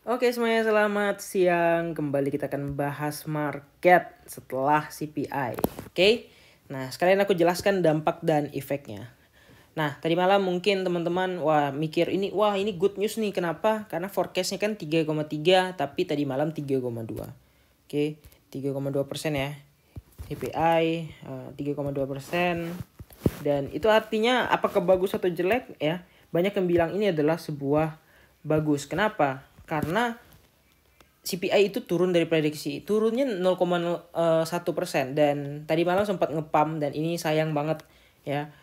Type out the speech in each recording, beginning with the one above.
Oke semuanya, selamat siang. Kembali kita akan bahas market setelah CPI. Oke. Nah, sekalian aku jelaskan dampak dan efeknya. Nah, tadi malam mungkin teman-teman mikir ini good news nih. Kenapa? Karena forecastnya kan 3,3 tapi tadi malam 3,2. Oke, 3,2% ya. CPI 3,2%. Dan itu artinya apakah bagus atau jelek ya? Banyak yang bilang ini adalah sebuah bagus. Kenapa? Karena CPI itu turun dari prediksi, turunnya 0,1%, dan tadi malam sempat ngepam dan ini sayang banget ya.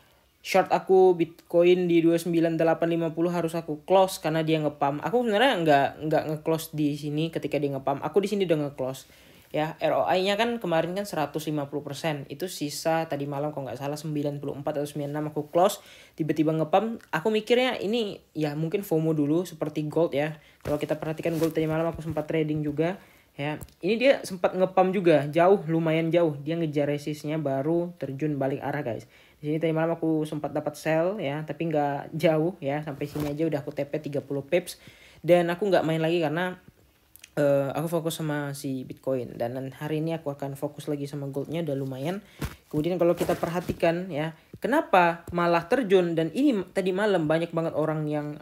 Short aku Bitcoin di 29850 harus aku close karena dia ngepam. Aku sebenarnya nggak nge-close di sini ketika dia ngepam. Aku di sini udah nge-close. Ya, ROI-nya kan kemarin kan 150%. Itu sisa tadi malam kalau nggak salah 94 atau 96 aku close. Tiba-tiba ngepam. Aku mikirnya ini ya mungkin FOMO dulu seperti gold ya. Kalau kita perhatikan gold tadi malam aku sempat trading juga. Ya, ini dia sempat ngepam juga, lumayan jauh. Dia ngejar resistnya baru terjun balik arah, guys. Di sini tadi malam aku sempat dapat sell ya, tapi nggak jauh ya, sampai sini aja udah aku TP 30 pips. Dan aku nggak main lagi karena aku fokus sama si Bitcoin, dan hari ini aku akan fokus lagi sama goldnya, udah lumayan. Kemudian kalau kita perhatikan ya, kenapa malah terjun, dan ini tadi malam banyak banget orang yang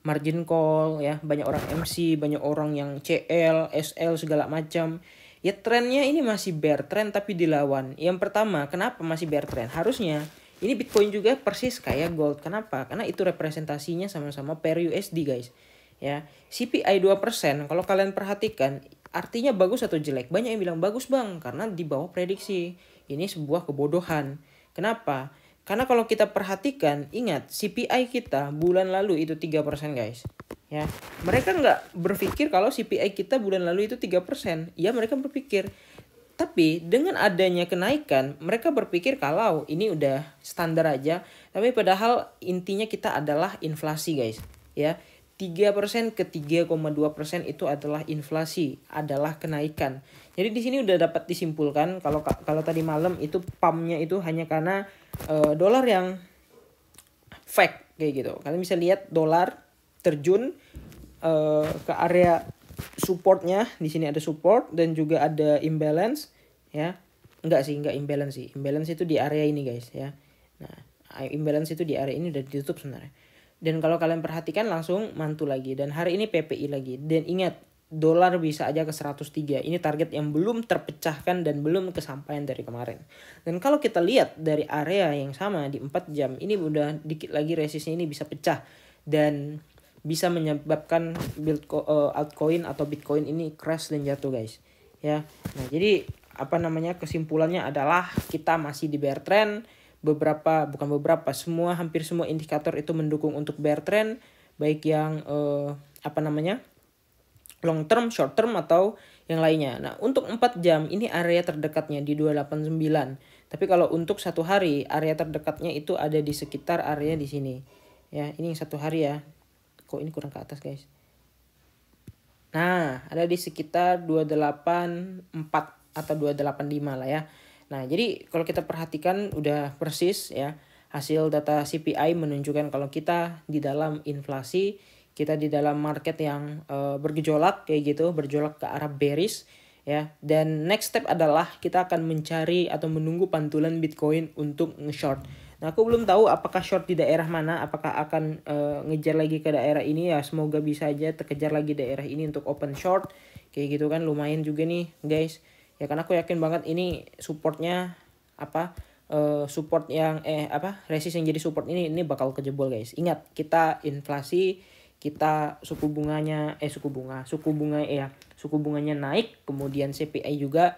margin call ya, banyak orang MC, banyak orang yang CL, SL segala macam. Ya trennya ini masih bear trend tapi dilawan. Yang pertama, kenapa masih bear trend? Harusnya ini Bitcoin juga persis kayak gold. Kenapa? Karena itu representasinya sama-sama per USD, guys. Ya, CPI 2%, kalau kalian perhatikan artinya bagus atau jelek? Banyak yang bilang bagus bang karena di bawah prediksi. Ini sebuah kebodohan. Kenapa? Karena kalau kita perhatikan, ingat CPI kita bulan lalu itu 3%, guys. Ya, mereka nggak berpikir kalau CPI kita bulan lalu itu 3%. Ya, mereka berpikir. Tapi dengan adanya kenaikan, mereka berpikir kalau ini udah standar aja. Tapi padahal intinya kita adalah inflasi, guys. Ya, 3% ke 3,2% itu adalah inflasi, adalah kenaikan. Jadi di sini udah dapat disimpulkan kalau tadi malam itu pumpnya itu hanya karena dolar yang fake kayak gitu. Kalian bisa lihat dolar terjun ke area supportnya. Di sini ada support dan juga ada imbalance ya. Enggak imbalance sih. Imbalance itu di area ini, guys ya. Nah, imbalance itu di area ini udah ditutup sebenarnya. Dan kalau kalian perhatikan langsung mantul lagi. Dan hari ini PPI lagi. Dan ingat, dolar bisa aja ke 103. Ini target yang belum terpecahkan dan belum kesampaian dari kemarin. Dan kalau kita lihat dari area yang sama di 4 jam, ini udah dikit lagi resistnya ini bisa pecah. Dan bisa menyebabkan altcoin atau Bitcoin ini crash dan jatuh, guys. Ya. Nah, jadi kesimpulannya adalah kita masih di bear trend. Hampir semua indikator itu mendukung untuk bear trend, baik yang long term, short term atau yang lainnya. Nah, untuk 4 jam ini area terdekatnya di 289. Tapi kalau untuk satu hari area terdekatnya itu ada di sekitar area di sini. Ya, ini satu hari ya. Kok ini kurang ke atas, guys. Nah, ada di sekitar 284 atau 285 lah ya. Nah, jadi kalau kita perhatikan udah persis ya, hasil data CPI menunjukkan kalau kita di dalam inflasi, kita di dalam market yang bergejolak kayak gitu, bergejolak ke arah bearish ya. Dan next step adalah kita akan mencari atau menunggu pantulan Bitcoin untuk nge-short. Nah, aku belum tahu apakah short di daerah mana, apakah akan ngejar lagi ke daerah ini ya. Semoga bisa aja terkejar lagi daerah ini untuk open short. Kayak gitu kan, lumayan juga nih, guys. Ya, karena aku yakin banget ini supportnya support yang resist yang jadi support ini bakal kejebol, guys. Ingat, kita inflasi, kita suku bunganya naik, kemudian CPI juga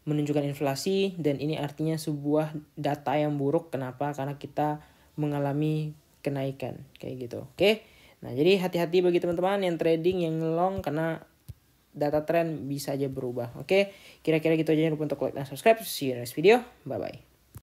menunjukkan inflasi, dan ini artinya sebuah data yang buruk. Kenapa? Karena kita mengalami kenaikan kayak gitu. Oke. Nah, jadi hati-hati bagi teman-teman yang trading, yang long, karena data trend bisa aja berubah. Oke. Kira-kira gitu aja. Jangan lupa untuk like dan subscribe. See you in the next video. Bye bye.